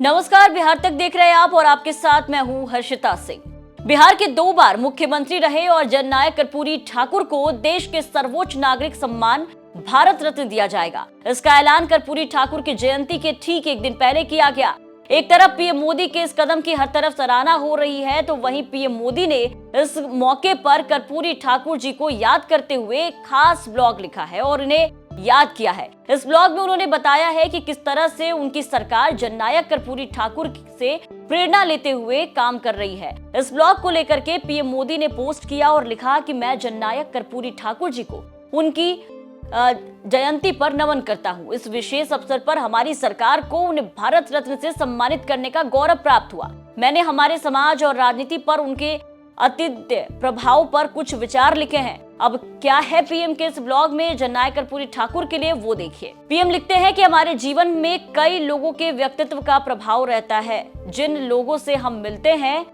नमस्कार, बिहार तक देख रहे हैं आप और आपके साथ मैं हूं हर्षिता सिंह। बिहार के 2 बार मुख्यमंत्री रहे और जननायक कर्पूरी ठाकुर को देश के सर्वोच्च नागरिक सम्मान भारत रत्न दिया जाएगा। इसका ऐलान कर्पूरी ठाकुर की जयंती के ठीक एक दिन पहले किया गया। एक तरफ पीएम मोदी के इस कदम की हर तरफ सराहना हो रही है, तो वहीं पीएम मोदी ने इस मौके पर कर्पूरी ठाकुर जी को याद करते हुए एक खास ब्लॉग लिखा है और इन्हें याद किया है। इस ब्लॉग में उन्होंने बताया है कि किस तरह से उनकी सरकार जननायक कर्पूरी ठाकुर से प्रेरणा लेते हुए काम कर रही है। इस ब्लॉग को लेकर के पीएम मोदी ने पोस्ट किया और लिखा कि मैं जननायक कर्पूरी ठाकुर जी को उनकी जयंती पर नमन करता हूँ। इस विशेष अवसर पर हमारी सरकार को उन्हें भारत रत्न से सम्मानित करने का गौरव प्राप्त हुआ। मैंने हमारे समाज और राजनीति पर उनके अतीत प्रभाव पर कुछ विचार लिखे हैं। अब क्या है पीएम के इस ब्लॉग में जननायक कर्पूरी ठाकुर के लिए, वो देखिए। पीएम लिखते हैं कि हमारे जीवन में कई लोगों के व्यक्तित्व का प्रभाव रहता है। जिन लोगों से हम मिलते हैं,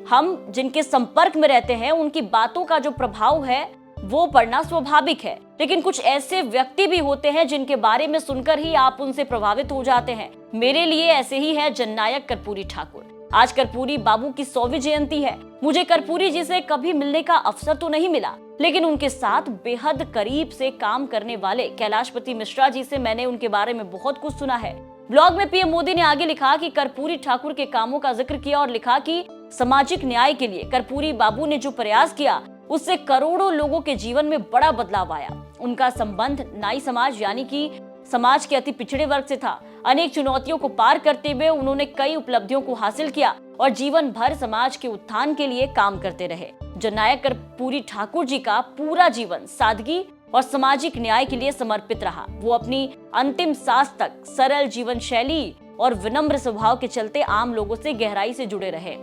हम जिनके संपर्क में रहते हैं, उनकी बातों का जो प्रभाव है वो पड़ना स्वाभाविक है। लेकिन कुछ ऐसे व्यक्ति भी होते हैं जिनके बारे में सुनकर ही आप उनसे प्रभावित हो जाते हैं। मेरे लिए ऐसे ही है जननायक कर्पूरी ठाकुर। आज कर्पूरी बाबू की 100वीं जयंती है। मुझे कर्पूरी जी से कभी मिलने का अवसर तो नहीं मिला, लेकिन उनके साथ बेहद करीब से काम करने वाले कैलाशपति मिश्रा जी से मैंने उनके बारे में बहुत कुछ सुना है। ब्लॉग में पीएम मोदी ने आगे लिखा कि कर्पूरी ठाकुर के कामों का जिक्र किया और लिखा कि सामाजिक न्याय के लिए कर्पूरी बाबू ने जो प्रयास किया, उससे करोड़ों लोगों के जीवन में बड़ा बदलाव आया। उनका संबंध नाई समाज यानी कि समाज के अति पिछड़े वर्ग से था। अनेक चुनौतियों को पार करते हुए उन्होंने कई उपलब्धियों को हासिल किया और जीवन भर समाज के उत्थान के लिए काम करते रहे। जननायक कर्पूरी ठाकुर जी का पूरा जीवन सादगी और सामाजिक न्याय के लिए समर्पित रहा। वो अपनी अंतिम सांस तक सरल जीवन शैली और विनम्र स्वभाव के चलते आम लोगों से गहराई से जुड़े रहे।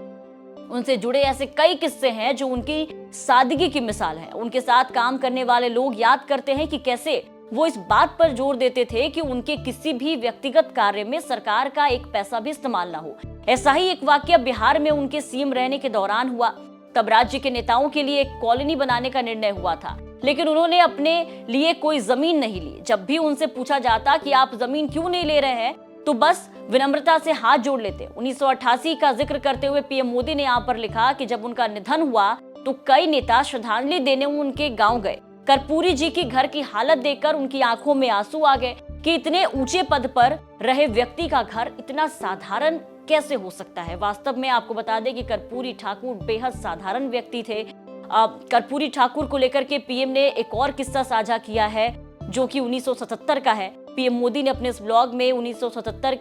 उनसे जुड़े ऐसे कई किस्से हैं जो उनकी सादगी की मिसाल है। उनके साथ काम करने वाले लोग याद करते हैं कि कैसे वो इस बात पर जोर देते थे कि उनके किसी भी व्यक्तिगत कार्य में सरकार का एक पैसा भी इस्तेमाल ना हो। ऐसा ही एक वाकया बिहार में उनके सीएम रहने के दौरान हुआ। तब राज्य के नेताओं के लिए एक कॉलोनी बनाने का निर्णय हुआ था, लेकिन उन्होंने अपने लिए कोई जमीन नहीं ली। जब भी उनसे पूछा जाता कि आप जमीन क्यों नहीं ले रहे हैं, तो बस विनम्रता से हाथ जोड़ लेते। 1988 का जिक्र करते हुए पीएम मोदी ने यहाँ पर लिखा कि जब उनका निधन हुआ तो कई नेता श्रद्धांजलि देने उनके गांव गए। कर्पूरी जी की घर की हालत देखकर उनकी आंखों में आंसू आ गए कि इतने ऊंचे पद पर रहे व्यक्ति का घर इतना साधारण कैसे हो सकता है। वास्तव में आपको बता दें कि कर्पूरी ठाकुर बेहद साधारण व्यक्ति थे। कर्पूरी ठाकुर को लेकर के पीएम ने एक और किस्सा साझा किया है जो कि 1977 का है। पीएम मोदी ने अपने इस ब्लॉग में 1977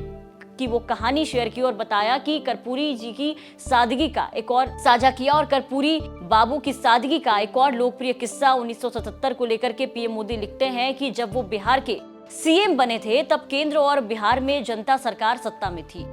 की वो कहानी शेयर की और बताया कि कर्पूरी जी की सादगी का एक और साझा किया और कर्पूरी बाबू की सादगी का एक और लोकप्रिय किस्सा 1977 को लेकर के पीएम मोदी लिखते हैं कि जब वो बिहार के सीएम बने थे, तब केंद्र और बिहार में जनता सरकार सत्ता में थी।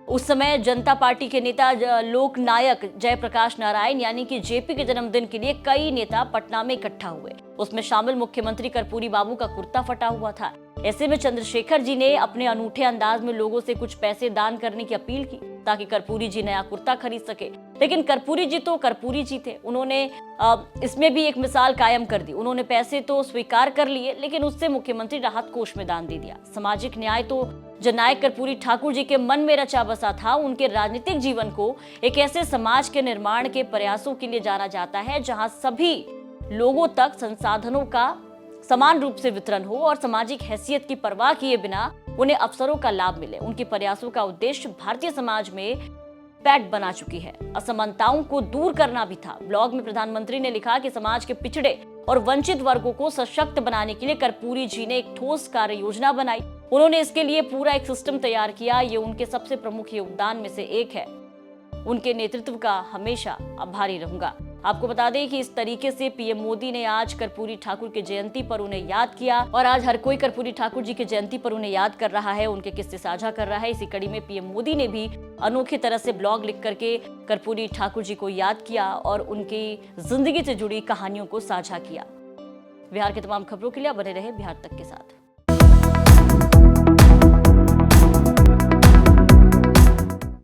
उस समय जनता पार्टी के नेता लोक नायक जयप्रकाश नारायण यानी कि जेपी के जन्मदिन के लिए कई नेता पटना में इकट्ठा हुए। उसमें शामिल मुख्यमंत्री कर्पूरी बाबू का कुर्ता फटा हुआ था। ऐसे में चंद्रशेखर जी ने अपने अनूठे अंदाज में लोगों से कुछ पैसे दान करने की अपील की ताकि कर्पूरी जी नया कुर्ता खरीद सके। लेकिन कर्पूरी जी तो कर्पूरी जी थे। उन्होंने इसमें भी एक मिसाल कायम कर दी। उन्होंने पैसे तो स्वीकार कर लिए, लेकिन उससे मुख्यमंत्री राहत कोष में दान दे दिया। सामाजिक न्याय तो जननायक कर्पूरी ठाकुर जी के मन में रचा बसा था। उनके राजनीतिक जीवन को एक ऐसे समाज के निर्माण के प्रयासों के लिए जाना जाता है जहां सभी लोगों तक संसाधनों का समान रूप से वितरण हो और सामाजिक हैसियत की परवाह किए बिना उन्हें अवसरों का लाभ मिले। उनके प्रयासों का उद्देश्य भारतीय समाज में पैठ बना चुकी है। असमानताओं को दूर करना भी था। ब्लॉग में प्रधानमंत्री ने लिखा कि समाज के पिछड़े और वंचित वर्गों को सशक्त बनाने के लिए कर्पूरी जी ने एक ठोस कार्य योजना बनाई। उन्होंने इसके लिए पूरा एक सिस्टम तैयार किया। ये उनके सबसे प्रमुख योगदान में से एक है। उनके नेतृत्व का हमेशा आभारी रहूंगा। आपको बता दें कि इस तरीके से पीएम मोदी ने आज कर्पूरी ठाकुर की जयंती पर उन्हें याद किया और आज हर कोई कर्पूरी ठाकुर जी की जयंती पर उन्हें याद कर रहा है, उनके किस्से साझा कर रहा है। इसी कड़ी में पीएम मोदी ने भी अनोखी तरह से ब्लॉग लिख करके कर्पूरी ठाकुर जी को याद किया और उनकी जिंदगी से जुड़ी कहानियों को साझा किया। बिहार की तमाम खबरों के लिए बने रहे बिहार तक के साथ।